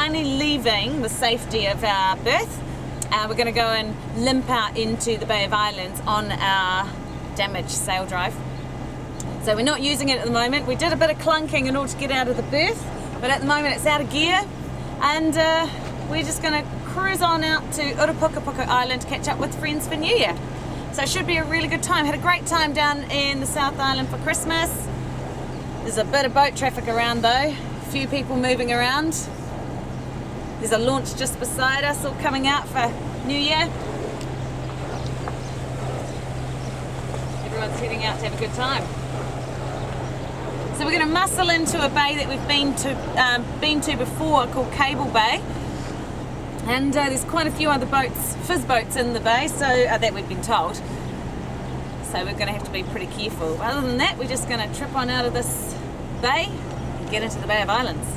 finally leaving the safety of our berth. We're going to go and limp out into the Bay of Islands on our damaged sail drive. So we're not using it at the moment. We did a bit of clunking in order to get out of the berth, but at the moment it's out of gear, and we're just going to cruise on out to Urupukapuka Island to catch up with friends for New Year. So it should be a really good time. Had a great time down in the South Island for Christmas. There's a bit of boat traffic around though, a few people moving around. There's a launch just beside us all coming out for New Year. Everyone's heading out to have a good time. So we're going to muscle into a bay that we've been to before called Cable Bay. And there's quite a few other boats, fizz boats in the bay, so that we've been told. So we're going to have to be pretty careful. Other than that, we're just going to trip on out of this bay and get into the Bay of Islands.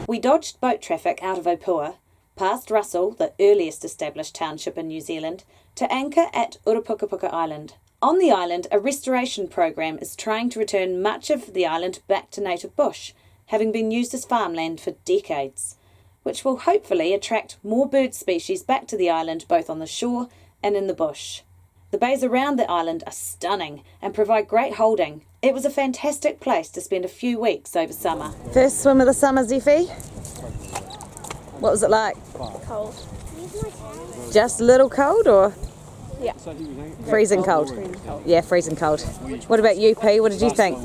We dodged boat traffic out of Opua, past Russell, the earliest established township in New Zealand, to anchor at Urupukapuka Island. On the island, a restoration program is trying to return much of the island back to native bush, having been used as farmland for decades, which will hopefully attract more bird species back to the island both on the shore and in the bush. The bays around the island are stunning and provide great holding. It was a fantastic place to spend a few weeks over summer. First swim of the summer, Zeffy. What was it like? Cold. Just a little cold or? Yeah. Freezing cold. Yeah, freezing cold. What about you, P? What did you think?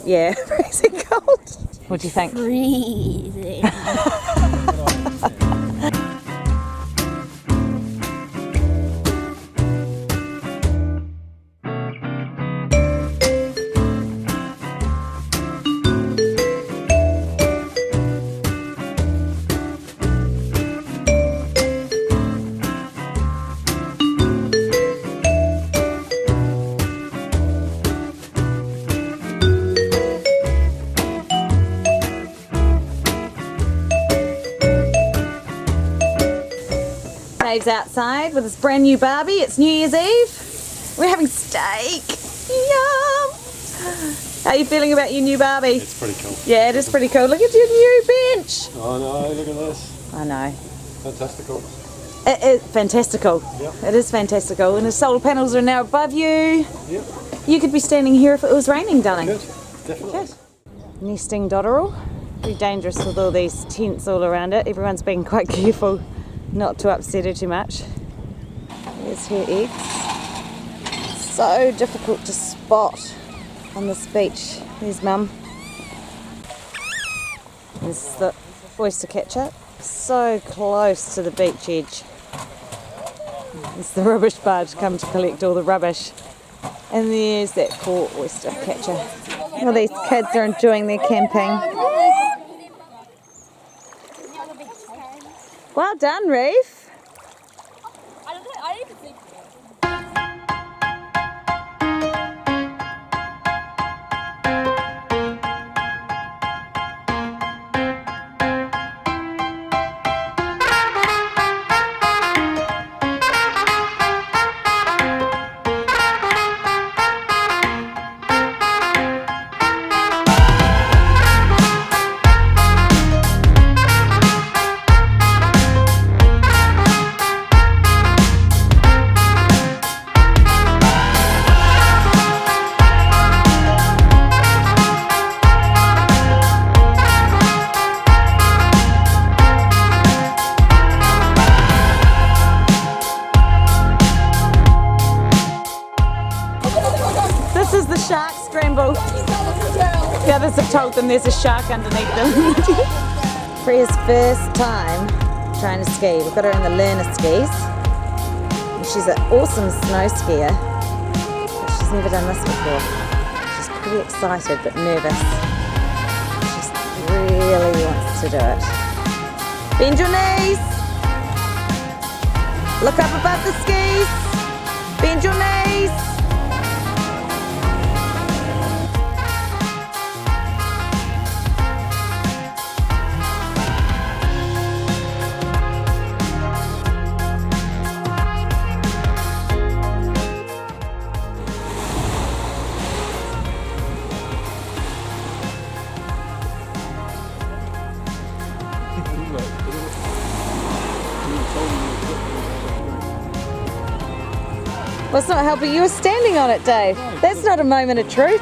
Yeah, freezing cold. What do you think? Freezing. Dave's outside with his brand new Barbie. It's New Year's Eve. We're having steak. Yum! How are you feeling about your new Barbie? It's pretty cool. Yeah, it is pretty cool. Look at your new bench. I know, look at this. I know. Fantastical. It is fantastical. Yep. It is fantastical. And the solar panels are now above you. Yep. You could be standing here if it was raining, darling. Good, definitely. Good. Nesting dotterel. Pretty dangerous with all these tents all around it. Everyone's being quite careful not to upset her too much. There's her eggs. So difficult to spot on this beach. There's Mum. There's the oyster catcher. So close to the beach edge. There's the rubbish barge come to collect all the rubbish. And there's that poor oyster catcher. Well, these kids are enjoying their camping. Well done, Reef. I didn't think. This is the shark scramble. The others have told them there's a shark underneath them. Freya's first time trying to ski. We've got her in the learner skis. And she's an awesome snow skier, but she's never done this before. She's pretty excited but nervous. She really wants to do it. Bend your knees. Look up above the skis. Bend your knees. Well, it's not helping. You were standing on it, Dave. That's not a moment of truth.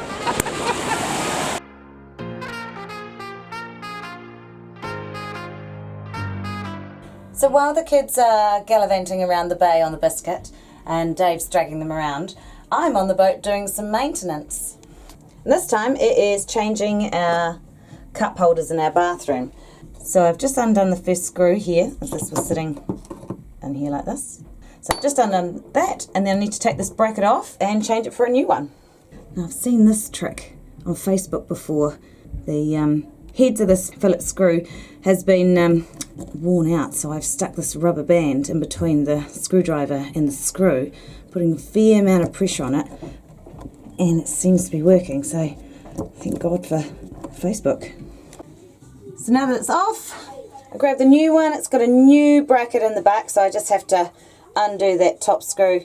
So while the kids are gallivanting around the bay on the Biscuit and Dave's dragging them around, I'm on the boat doing some maintenance. And this time it is changing our cup holders in our bathroom. So I've just undone the first screw here, as this was sitting in here like this. So I've just undone that, and then I need to take this bracket off and change it for a new one. Now I've seen this trick on Facebook before. The heads of this fillet screw has been worn out, so I've stuck this rubber band in between the screwdriver and the screw, putting a fair amount of pressure on it, and it seems to be working, so thank God for Facebook. So now that it's off, I grab the new one. It's got a new bracket in the back, so I just have to undo that top screw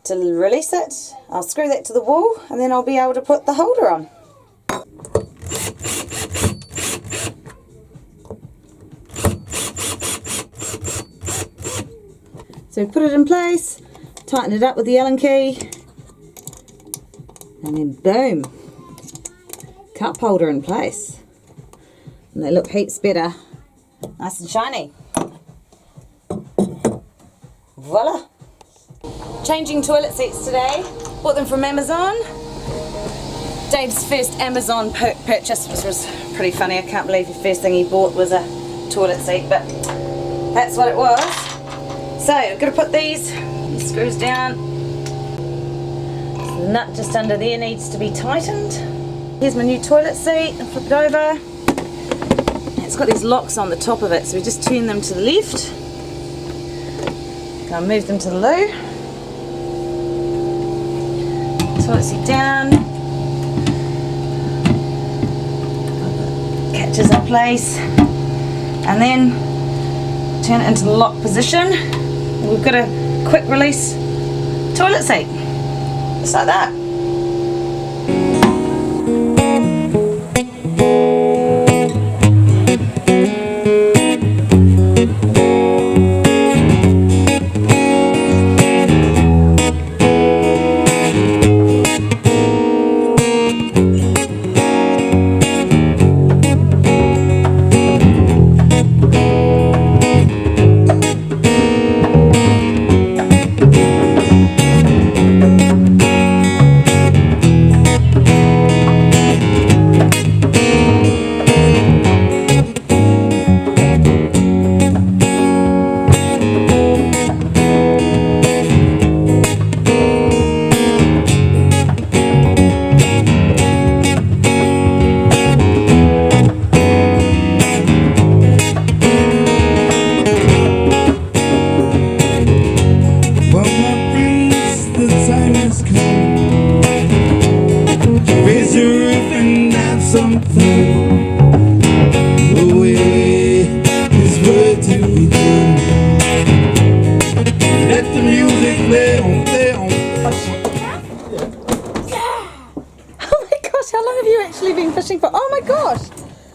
to release it. I'll screw that to the wall, and then I'll be able to put the holder on. So put it in place, tighten it up with the Allen key, and then boom, cup holder in place. And they look heaps better, nice and shiny. Voila! Changing toilet seats today, bought them from Amazon. Dave's first Amazon purchase, which was pretty funny. I can't believe the first thing he bought was a toilet seat, but that's what it was. So we're going to put these screws down. So the nut just under there needs to be tightened. Here's my new toilet seat, I'll flip it over. It's got these locks on the top of it, so we just turn them to the left. I'll move them to the loo. Toilet seat down. Catches in place. And then turn it into the lock position. We've got a quick release toilet seat. Just like that. How long have you actually been fishing for? Oh my gosh!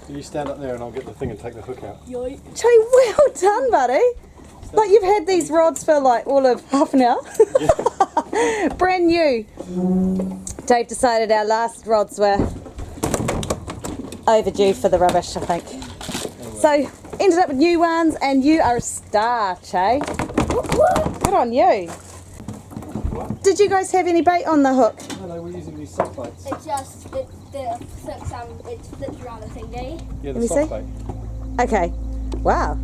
You stand up there and I'll get the thing and take the hook out. Jay, well done, buddy. Like you've had these rods for like all of half an hour. Yeah. Brand new. Dave decided our last rods were overdue for the rubbish, I think. Anyway. So ended up with new ones, and you are a star, Che. Good on you. What? Did you guys have any bait on the hook? No, we're using these soft baits. It's just it's flipped around the thingy. Yeah, Let the me soft see. bait. Okay. Wow.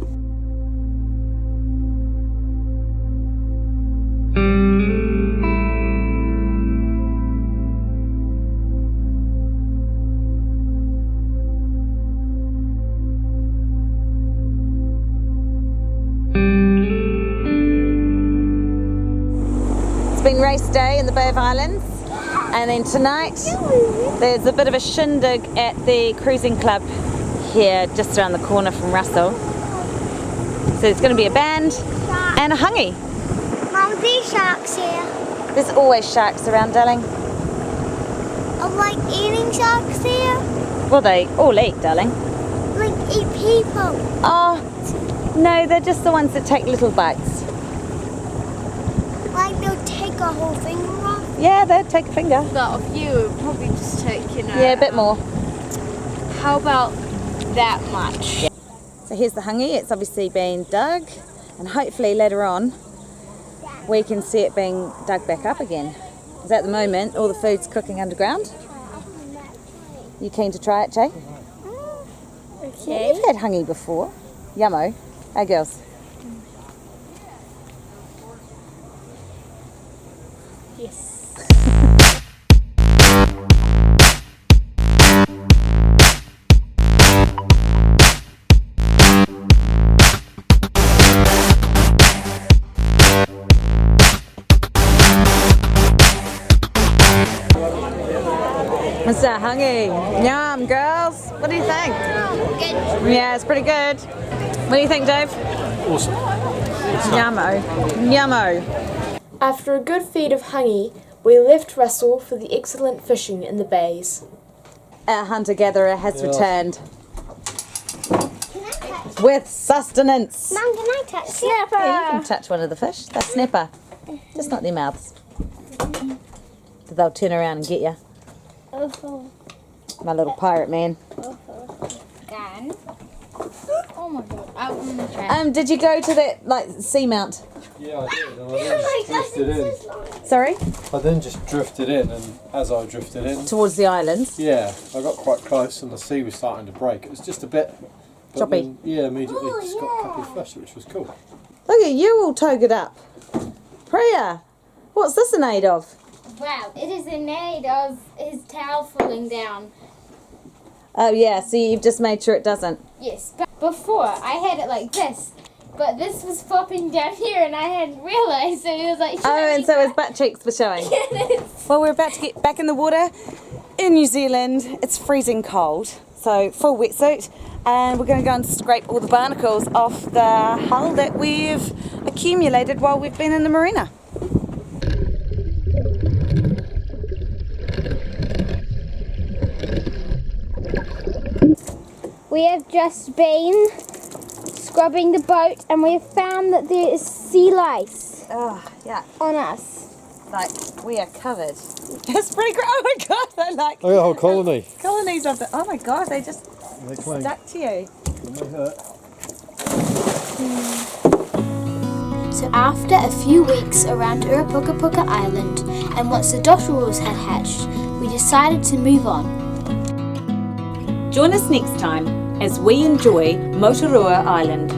It's been race day in the Bay of Islands, and then tonight there's a bit of a shindig at the cruising club here just around the corner from Russell. So there's going to be a band and a hungy. Mum, these sharks here. There's always sharks around, darling. Are like eating sharks here? Well, they all eat, darling. Like eat people. Oh, No, they're just the ones that take little bites. Like they'll take a whole finger off? Yeah, they'll take a finger. But a few would probably just take, Yeah, a bit more. How about that much? So here's the hungy. It's obviously been dug, and hopefully later on we can see it being dug back up again. Because at the moment all the food's cooking underground. You keen to try it, Jay? Okay. You've had hungy before. Yummo. Hey girls. Yes. What's that, hungy? Yum, girls. What do you think? Good. Yeah, it's pretty good. What do you think, Dave? Awesome. Yummo. Yummo. After a good feed of honey, we left Russell for the excellent fishing in the bays. Our hunter-gatherer has Yeah. returned Can I touch? with sustenance. Mum, can I touch it? Snapper. Yeah, you can touch one of the fish. They're snapper. Just not their mouths. They'll turn around and get you. Oh, My little pirate man. Gun. Oh my god. I want to try. Did you go to that seamount? Yeah, I did. And I then just drifted in. Sorry? I then just drifted in, and as I drifted in, Towards the islands. yeah, I got quite close, and the sea was starting to break. It was just a bit. But Choppy. then, yeah, immediately just got a couple of fish, which was cool. Look at you all togered up. Priya, what's this in aid of? Wow, it is in aid of his towel falling down. Oh yeah, so you've just made sure it doesn't. Yes, but before I had it like this, but this was flopping down here and I hadn't realised, so it was like... Oh, and so his butt cheeks were showing. Well, we're about to get back in the water in New Zealand. It's freezing cold, so full wetsuit, and we're going to go and scrape all the barnacles off the hull that we've accumulated while we've been in the marina. We have just been scrubbing the boat and we have found that there is sea lice Oh, yeah, on us. like we are covered. That's pretty great. Oh my god, they're like Oh, yeah, whole colony. colonies of the. Oh my god, they just They cling. stuck to you. They hurt. So after a few weeks around Urupukapuka Island and once the dotterels had hatched, we decided to move on. Join us next time as we enjoy Motorua Island.